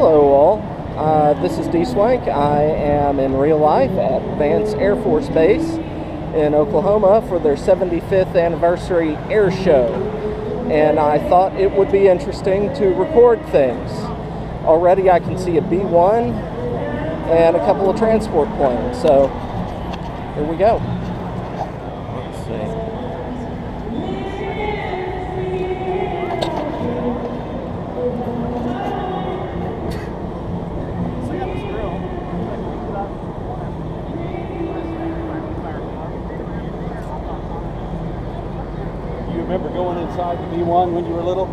Hello all, this is Dswank. I am in real life at Vance Air Force Base in Oklahoma for their 75th anniversary air show, and I thought it would be interesting to record things. Already I can see a B-1 and a couple of transport planes, so here we go. Let's see. Remember going inside the B-1 when you were little?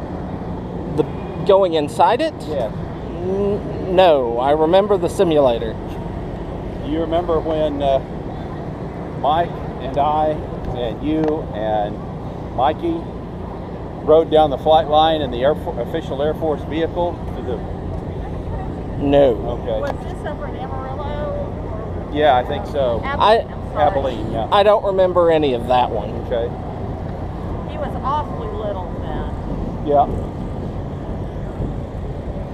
Going inside it? Yeah. No, I remember the simulator. Do you remember when Mike and I and you and Mikey rode down the flight line in the official Air Force vehicle to the... No. Okay. Was this over in Amarillo? Yeah, I think so. Abilene, yeah. I don't remember any of that one. Okay. He was awfully little then. Yeah.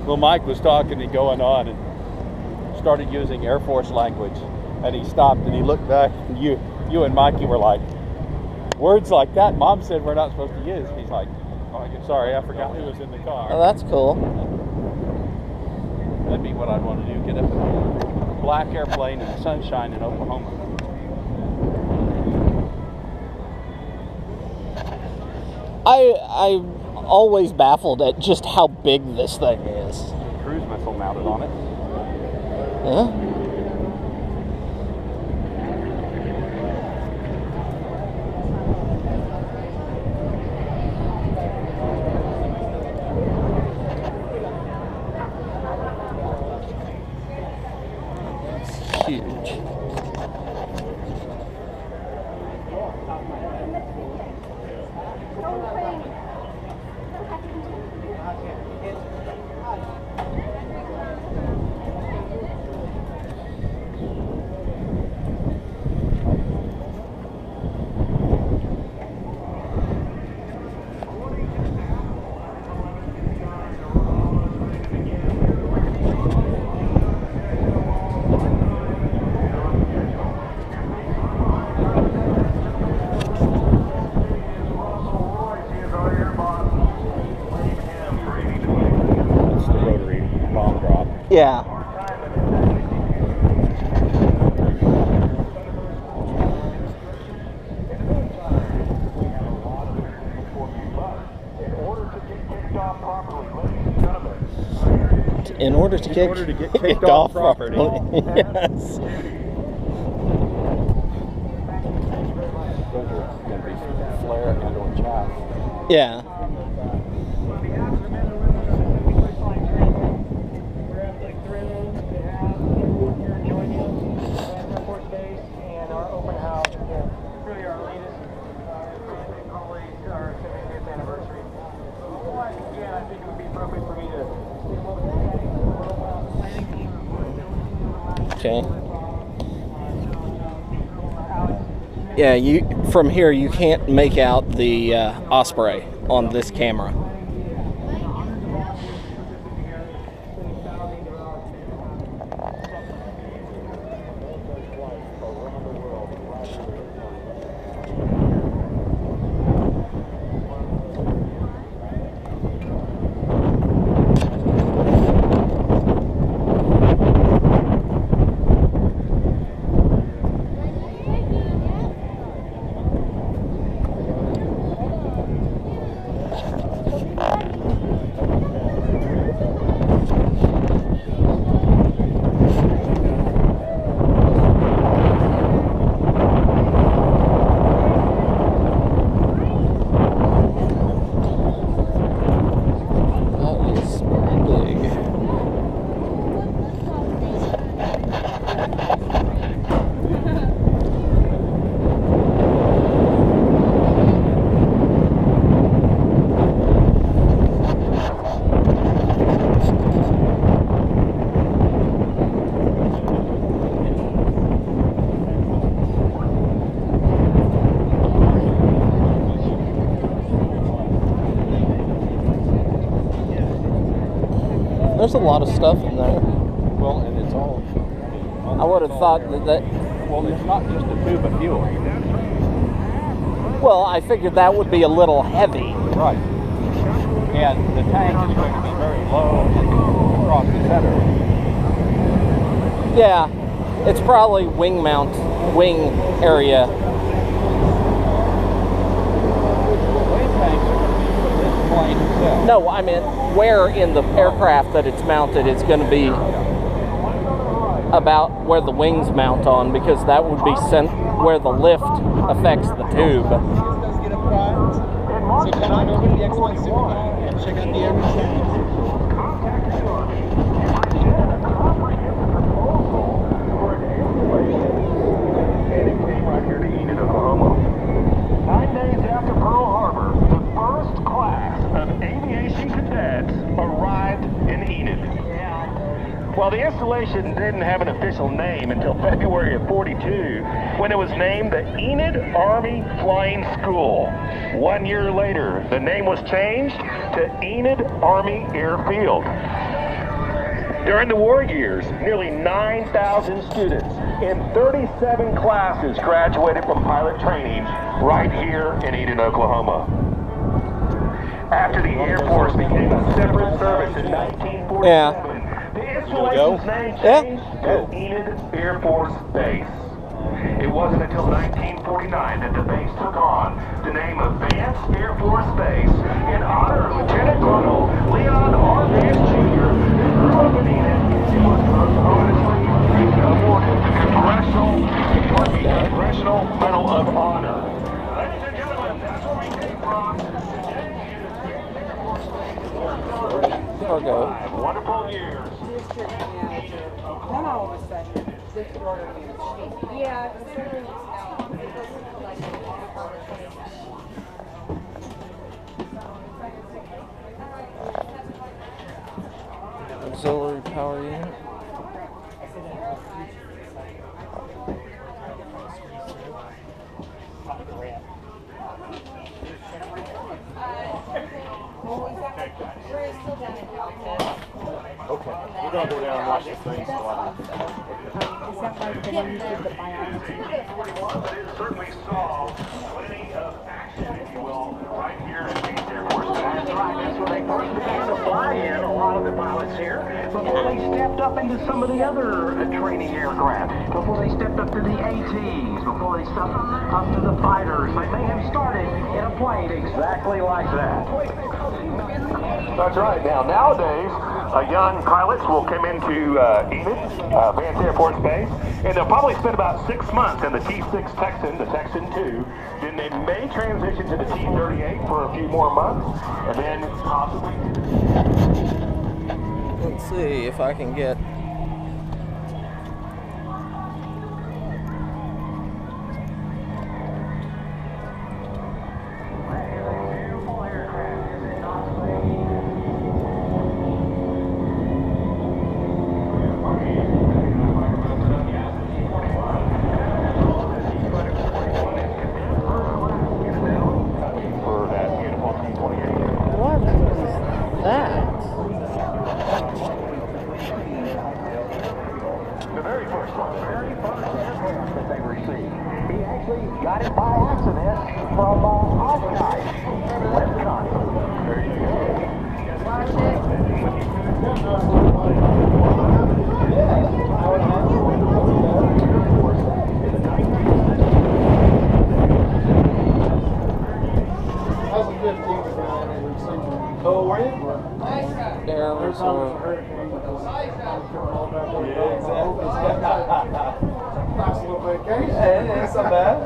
Well, Mike was talking and going on and started using Air Force language, and he stopped and he looked back, and you and Mikey were like, words like that Mom said we're not supposed to use. He's like, oh, sorry, I forgot he was in the car. Oh, that's cool. That'd be what I'd want to do, get up in a black airplane in the sunshine in Oklahoma. I'm always baffled at just how big this thing is. Cruise missile mounted on it. Yeah. It's huge. Yeah. In order to get kicked off properly. Yes. Those are going to be flare and or chaff. Yeah. Okay. Yeah, from here you can't make out the Osprey on this camera. there's a lot of stuff in there. Well, and it's all. I would have thought that. Well, it's not just a tube of fuel. Well, I figured that would be a little heavy. Right. And the tank is going to be very low across the center. Yeah, it's probably wing area. No, I mean, where in the aircraft that it's mounted, it's going to be about where the wings mount on, because that would be sent where the lift affects the tube. So come on over to the X1 Supercar and check out the Airshow. Right here to Enid, Oklahoma. 9 days after Pearl Harbor, the first class of aviation cadets arrived in Enid. Well, the installation didn't have an official name until February of '42, when it was named the Enid Army Flying School. 1 year later, the name was changed to Enid Army Airfield. During the war years, nearly 9,000 students in 37 classes graduated from pilot training right here in Enid, Oklahoma. After the Air Force became a separate service in 1947, the installation's name changed to Enid Air Force Base. It wasn't until 1949 that the base took on the name of Vance Air Force Base in honor of Lieutenant Colonel Leon R. Vance Jr., who grew up in Enid and was posthumously awarded the Congressional Medal of Honor. Ladies and gentlemen, that's where we came from. Okay. 5 wonderful years. Then all of a sudden, this order changed. Yeah, Auxiliary power unit. Okay, we're going to go down and watch this thing. Is that like the one you did the biology? But it certainly saw plenty of action, if you will, right here at the Air Force Base. That's right, that's where they first began to fly in, a lot of the pilots here, before they stepped up into some of the other training aircraft, before they stepped up to the ATs, before they stepped up to the fighters. They may have started in a plane exactly like that. That's right. Nowadays, young pilots will come into Enid, Vance Air Force Base, and they'll probably spend about 6 months in the T-6 Texan, the Texan II. Then they may transition to the T-38 for a few more months, and then possibly... Let's see if I can get... Got it by accident from Oshkosh, Wisconsin. There you go. Oh, were you? There was Nice little vacation. Yeah, it's not bad.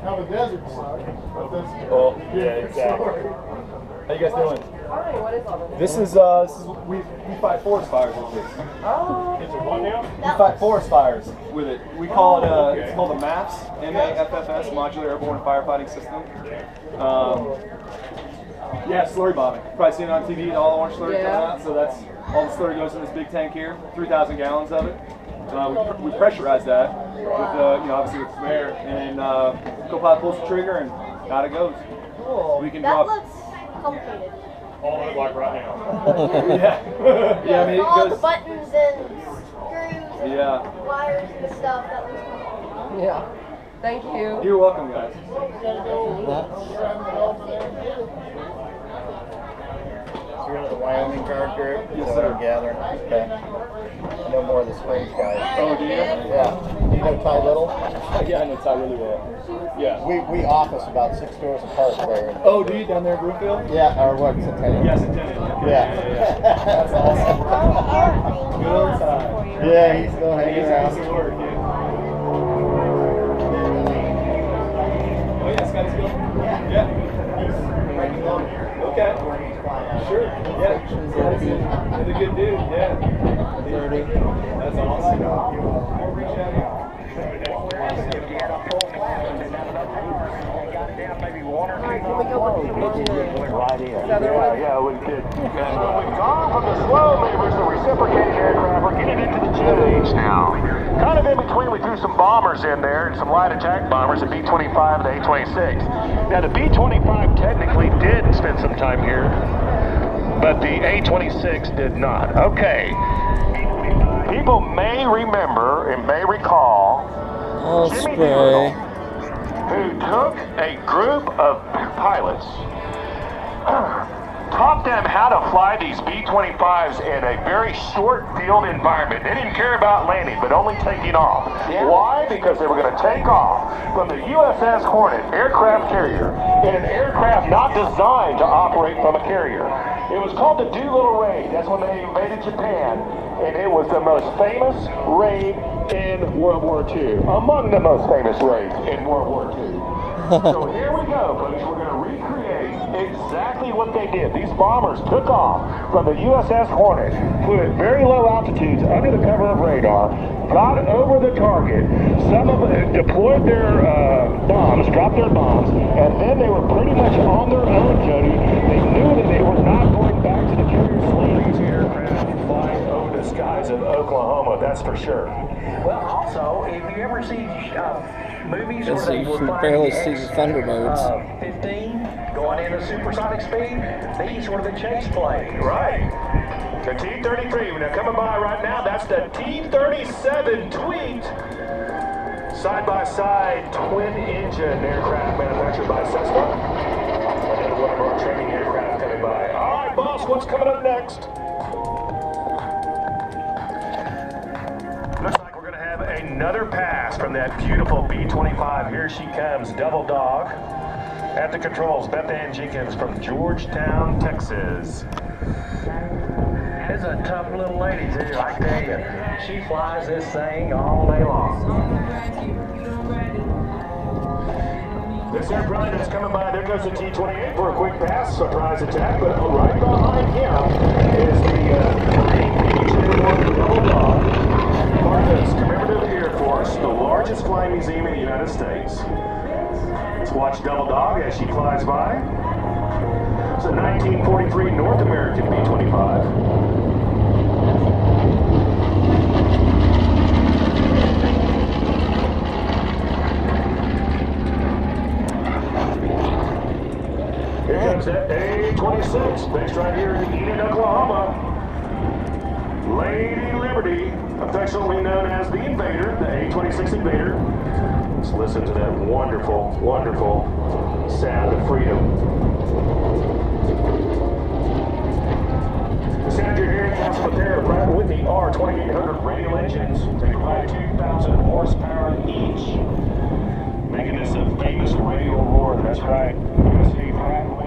How the desert sucks. Oh, yeah, exactly. How you guys doing? This is we fight forest fires with this. We fight forest fires with it. We call it it's called the MAFS, MAFFS, Modular Airborne Firefighting System. Yeah, slurry bombing. You've probably seen it on TV, all the orange slurry coming out. So that's all the slurry goes in this big tank here, 3,000 gallons of it. We pressurize that with obviously with some air, and co-pilot pulls the trigger and out it goes. Cool. We can That drop. looks complicated. all of it like right now. Yeah. Yeah, I mean, it all the goes. buttons and screws and wires and stuff. That was cool. Yeah. Thank you. You're welcome, guys. So you're the Wyoming card group? Yes, So sir. I'm gathering. Okay. I know more of the Springs guys. Oh, do you? Yeah. Do you know Ty Little? Yeah, I know Ty really well. Yeah. We office about 6 doors apart there. Oh, do you down there in Brookfield? Yeah, or what? Centennial? Yes, Centennial. Yeah. That's awesome. Good old Ty. Yeah, he's still hanging around. He's work, yeah. Oh, yeah, Scotty's good? Yeah. Okay. Sure. Yeah. He's a good dude. Yeah. 30. That's awesome. Yeah, we did. We've gone from the slow movers, the reciprocating aircraft. We're getting into the jet age now. Kind of in between, we threw some bombers in there and some light attack bombers, the B-25 and the A-26. Now, the B-25 technically did spend some time here, but the A-26 did not. Okay. People may remember and may recall Jimmy Doolittle, who took a group of pilots, taught them how to fly these B-25s in a very short field environment. They didn't care about landing, but only taking off. Why? Because they were going to take off from the USS Hornet aircraft carrier in an aircraft not designed to operate from a carrier. It was called the Doolittle Raid. That's when they invaded Japan, and it was the most famous raid in World War II. Among the most famous raids in World War II. So here we go, folks. We're going to recreate exactly what they did. These bombers took off from the USS Hornet, flew at very low altitudes under the cover of radar, got over the target. Some of them deployed their bombs, dropped their bombs, and then they were pretty much on their own, Jody. They knew that they were not going back to the carrier fleet. These aircraft flying over the skies of Oklahoma, that's for sure. Well, also, if you ever see movies where So they you were can flying barely the see the thunder modes. 15 going into supersonic speed, these were the chase plane. Right. The T-33, now coming by right now, that's the T-37 Tweet. Side-by-side twin-engine aircraft manufactured by Cessna. Another one of our training aircraft coming by. All right, boss, what's coming up next? Looks like we're going to have another pass from that beautiful B-25. Here she comes, double dog. At the controls, Beth Ann Jenkins from Georgetown, Texas. It's a tough little lady, too, I tell you. She flies this thing all day long. This airplane that's coming by, there goes the T-28 for a quick pass, surprise attack, but right behind him is the Marine B-21 Double Dog, part of the Commemorative Air Force, the largest flying museum in the United States. Let's watch Double Dog as she flies by. It's a 1943 North American B-25. Here comes that A-26, based right here in Enid, Oklahoma. Lady Liberty, affectionately known as the Invader, the A-26 Invader. Let's listen to that wonderful, wonderful sound of freedom. The sound you're hearing comes from a pair of Pratt & Whitney R2800 radial engines. They provide 2,000 horsepower each, making this a famous radial roar. That's right. USA Pratt & Whitney.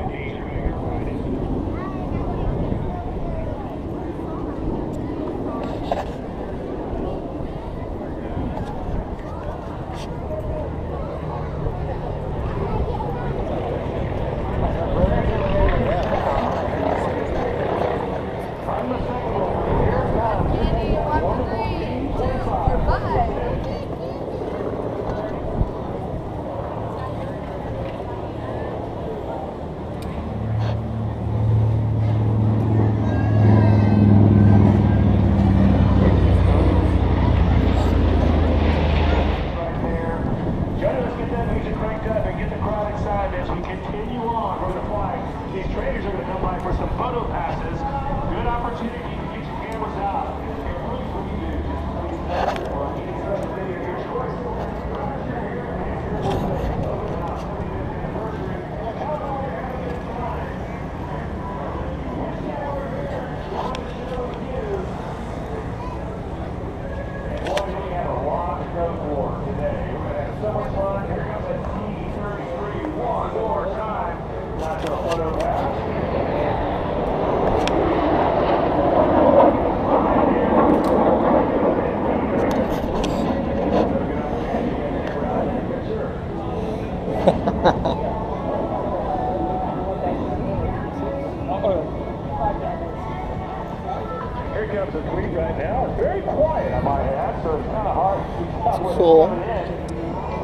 pickups this week right now are very quiet, I might add, so it's kind of hard to keep up with Cool. it coming in.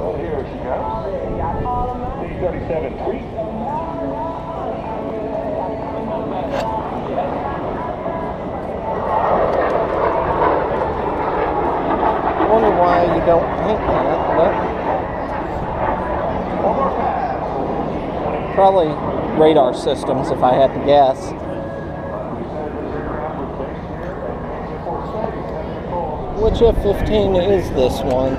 Well, here she goes. D37 Tweet. I wonder why you don't paint that, but probably radar systems, if I had to guess. Which F-15 is this one?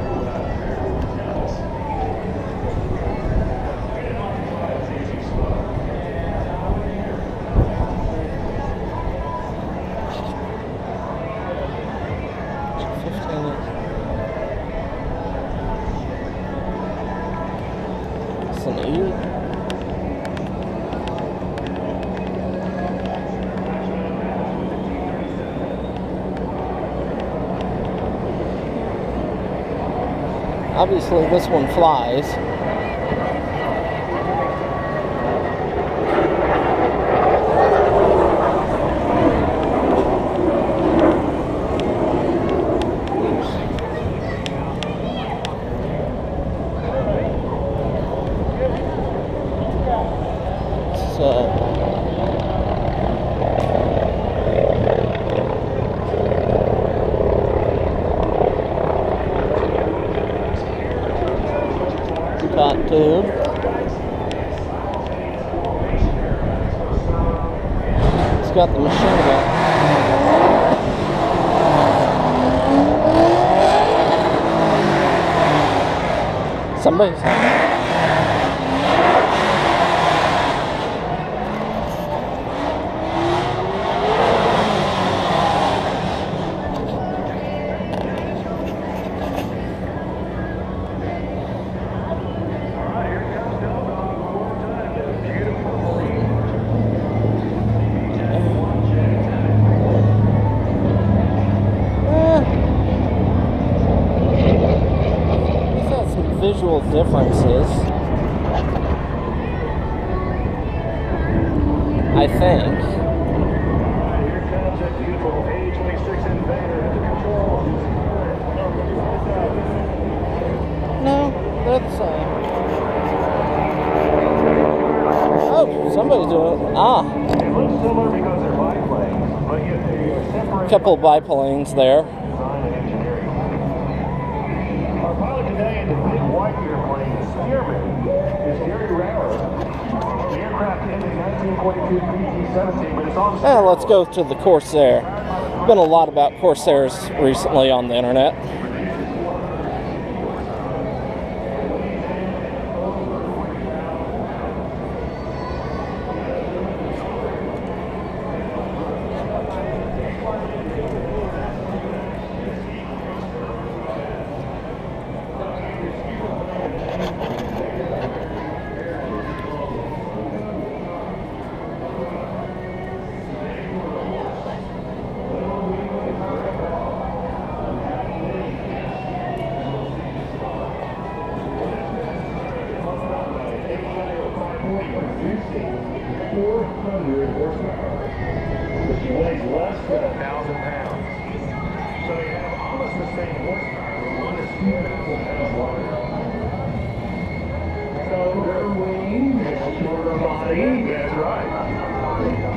Obviously, this one flies. Tube. It's got the machine gun. Somebody's visual differences, I think. Here comes that beautiful A26 Invader at the controls. No, they're the same. Oh, somebody's doing it. Ah. It looks similar because they're biplanes, but yet they are separate. Couple of biplanes there. Design and engineering. Our pilot today in the big white airplane, the Spearman, is Gary Rauer. The aircraft ended 1942 PT-17, but it's on. Let's go to the Corsair. Been a lot about Corsairs recently on the internet. That's right.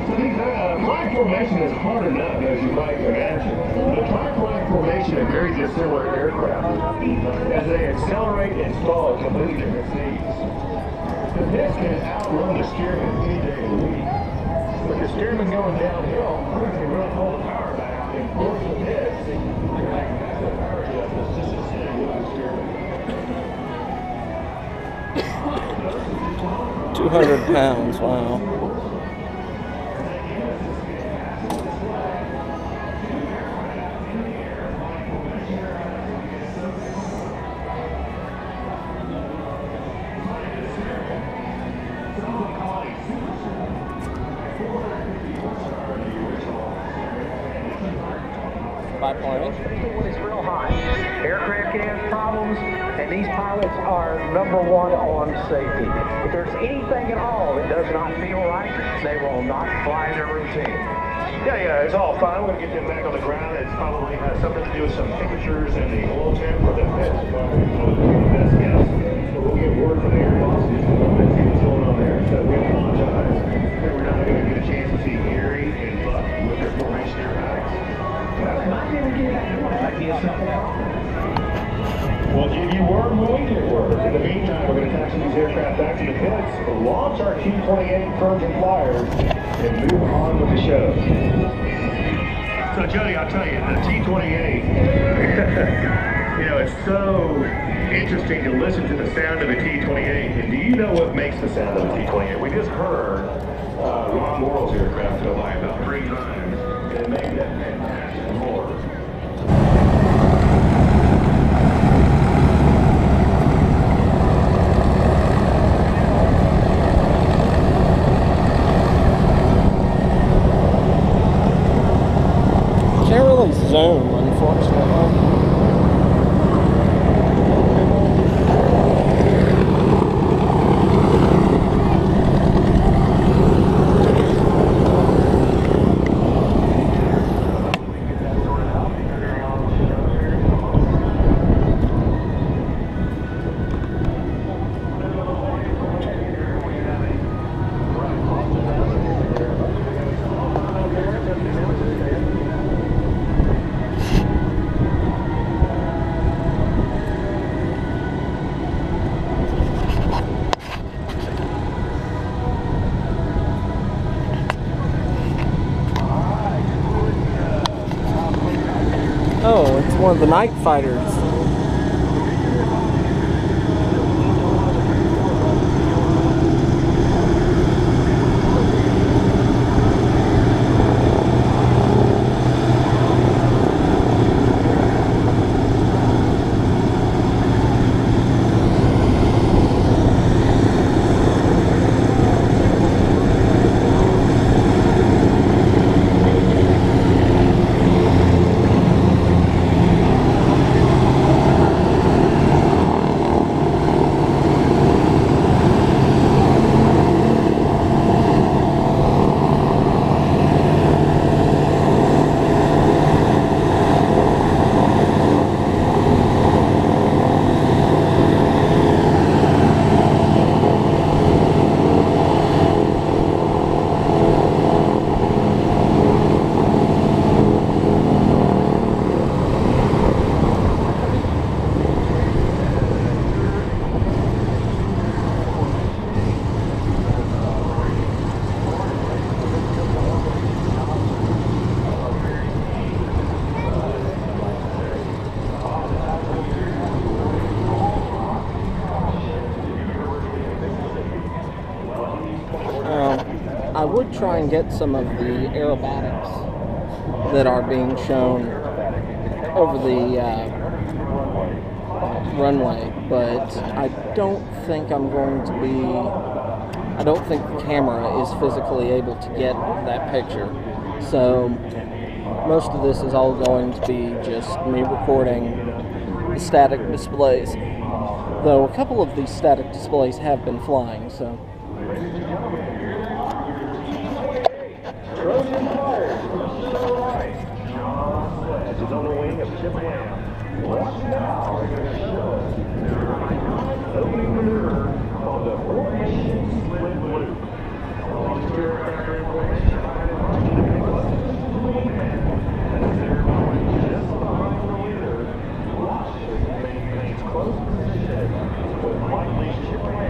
So these flag formation is hard enough, as you might imagine. The tri-flag formation is very dissimilar aircraft, as they accelerate and stall at completely different speeds. The pitch can outrun the steerman any day of the week. But the steerman going downhill can really pull the power back and force the pitch. You're having massive power adjustments just to stay with the steerman. 200 pounds, wow. biplane. Especially when it's real hot. Aircraft can have problems, and these pilots are number one on safety. If there's anything at all that does not feel right, they will not fly their routine. Yeah, it's all fine. We're going to get them back on the ground. It's probably has something to do with some temperatures in the oil tank for the pits. Best guess. But we'll get word from the air bosses and see what's going on there. So we apologize that we're not going to get a chance to see Gary and Buck with their formation aerobatics. We'll give you word when we get word. In the meantime, we're going to taxi these aircraft back to the pits, launch our T-28 Trojan Flyers, and move on with the show. So Jody, I'll tell you, the T-28, you know, it's so interesting to listen to the sound of a T-28. And do you know what makes the sound of a T-28? We just heard Ron Morrill's aircraft go by about 3 times, and it made that fantastic roar. Can't really zoom, unfortunately. Oh, it's one of the night fighters. I would try and get some of the aerobatics that are being shown over the runway, but I don't think I'm going to be, I don't think the camera is physically able to get that picture. So most of this is all going to be just me recording the static displays, though a couple of these static displays have been flying, so. Trojan Flyers, to the right. As is on the wing of Chip Lamb. Watch now. We're going to show us their opening maneuver called the formation split loop. Launch your aircraft in formation. As they're going just behind the leader, watch as he maintains close position with lightly Chip Lamb.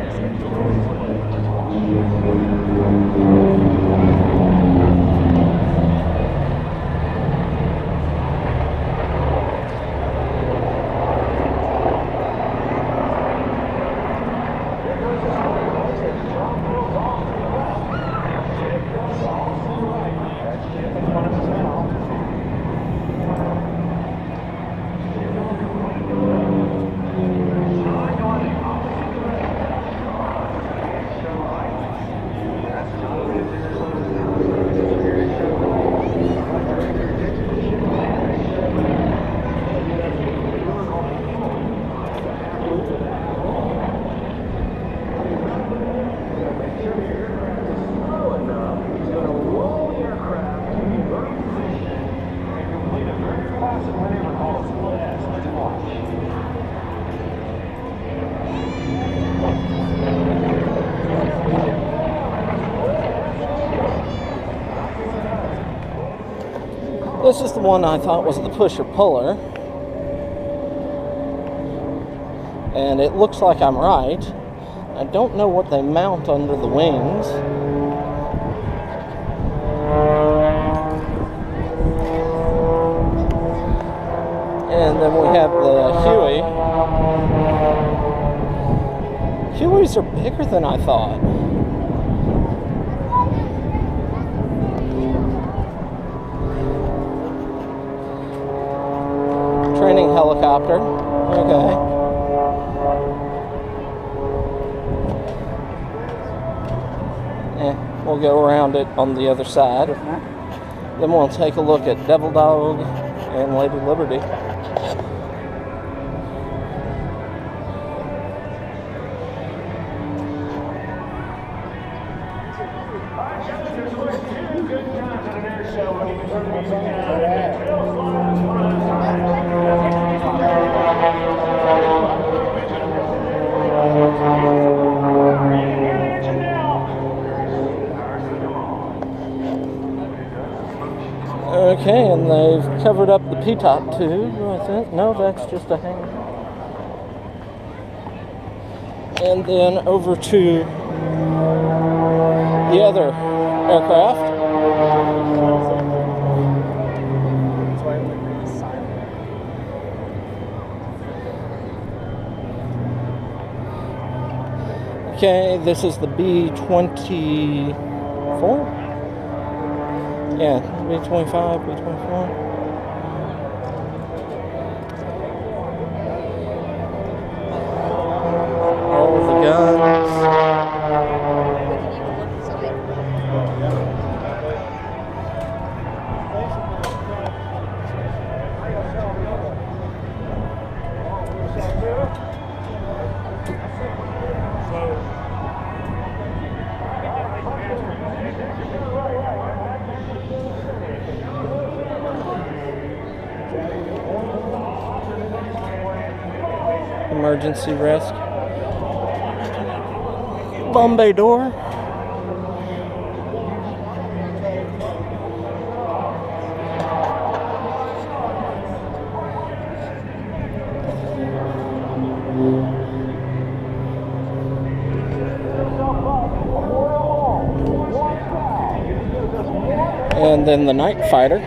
fasten whenever possible. Let's watch. This is the one I thought was the pusher-puller. And it looks like I'm right. I don't know what they mount under the wings. And then we have the Huey. Hueys are bigger than I thought. Training helicopter. Okay. We'll go around it on the other side. Then we'll take a look at Devil Dog and Lady Liberty. Okay, and they've covered up the P-top tube, I think. No, that's just a hanger. And then over to the other aircraft. Okay, this is the B-24. Yeah, B-25, B-24. All of the guns. Emergency rest. Bombay door. And then the night fighter.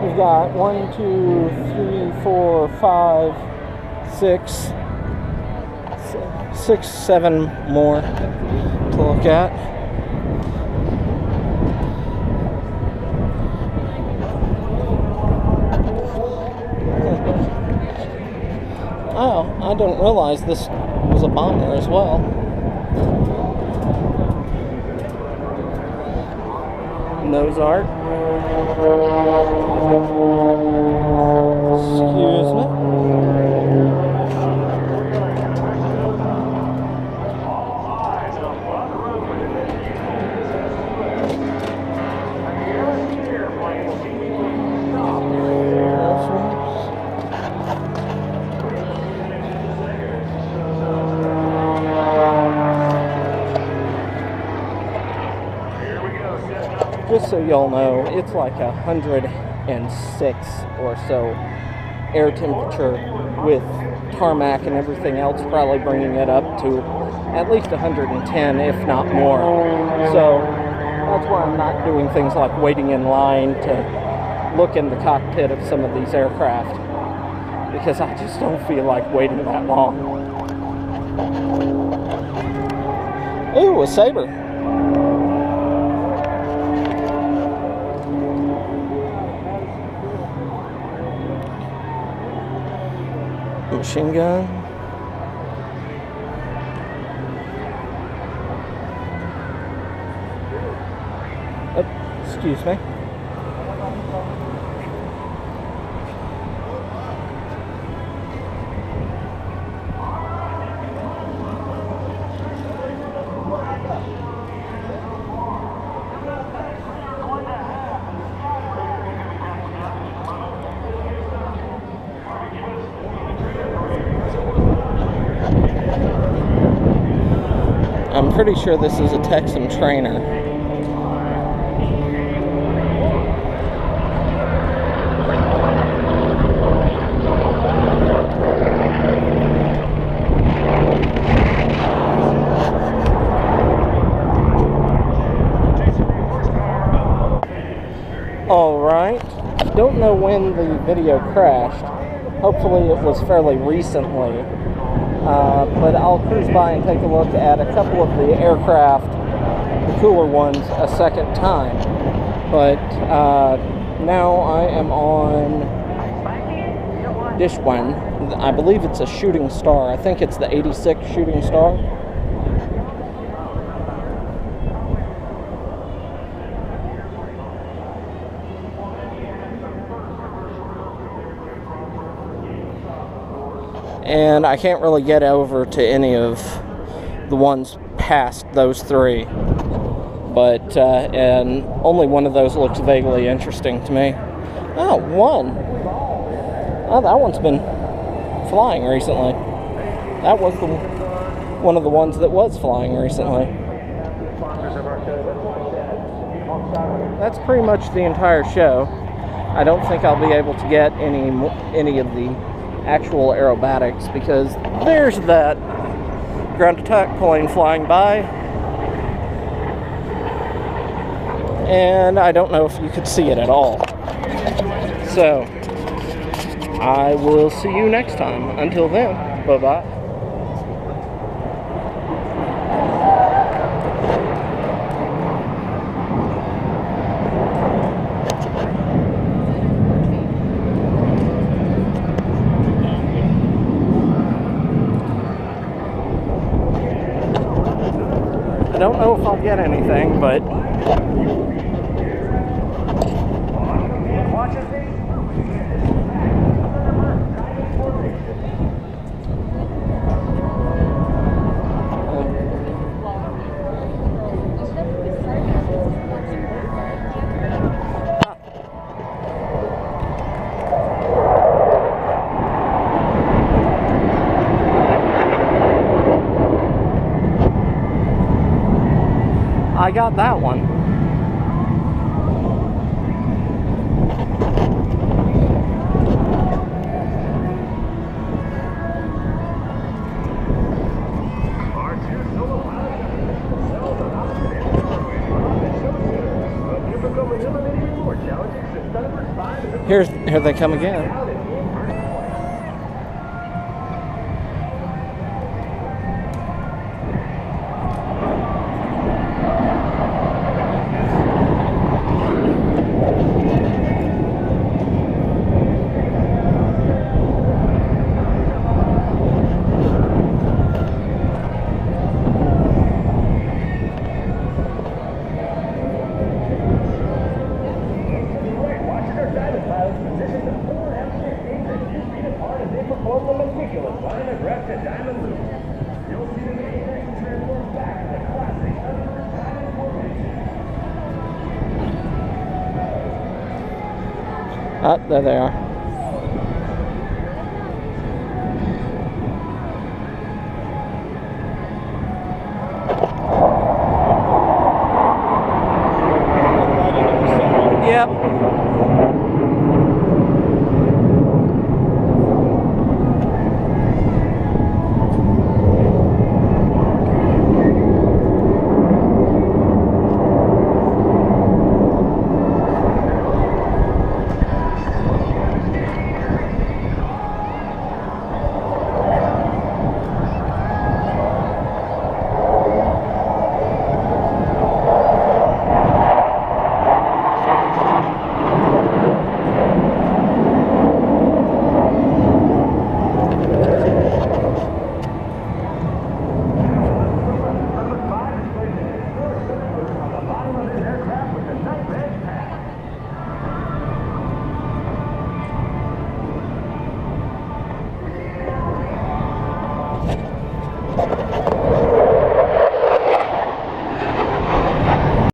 We've got 1, 2, 3, 4, 5, 6, 7 more to look at. Oh, I didn't realize this was a bomber as well. Nose art. Excuse me. Just so y'all know, it's like 106 or so air temperature with tarmac and everything else, probably bringing it up to at least 110, if not more. So that's why I'm not doing things like waiting in line to look in the cockpit of some of these aircraft, because I just don't feel like waiting that long. Ooh, a Sabre. Machine gun. Oh, excuse me. pretty sure this is a Texan trainer. Alright, don't know when the video crashed. Hopefully it was fairly recently. But I'll cruise by and take a look at a couple of the aircraft, the cooler ones, a second time. But now I am on Dswank. I believe it's a Shooting Star. I think it's the 86 Shooting Star. And I can't really get over to any of the ones past those three. But, and only one of those looks vaguely interesting to me. Oh, one. Oh, that one's been flying recently. That was one of the ones that was flying recently. That's pretty much the entire show. I don't think I'll be able to get any of the actual aerobatics because there's that ground attack plane flying by, and I don't know if you could see it at all. So I will see you next time. Until then, bye-bye. I don't know if I'll get anything, but I got that one. Here they come again. Oh, there they are.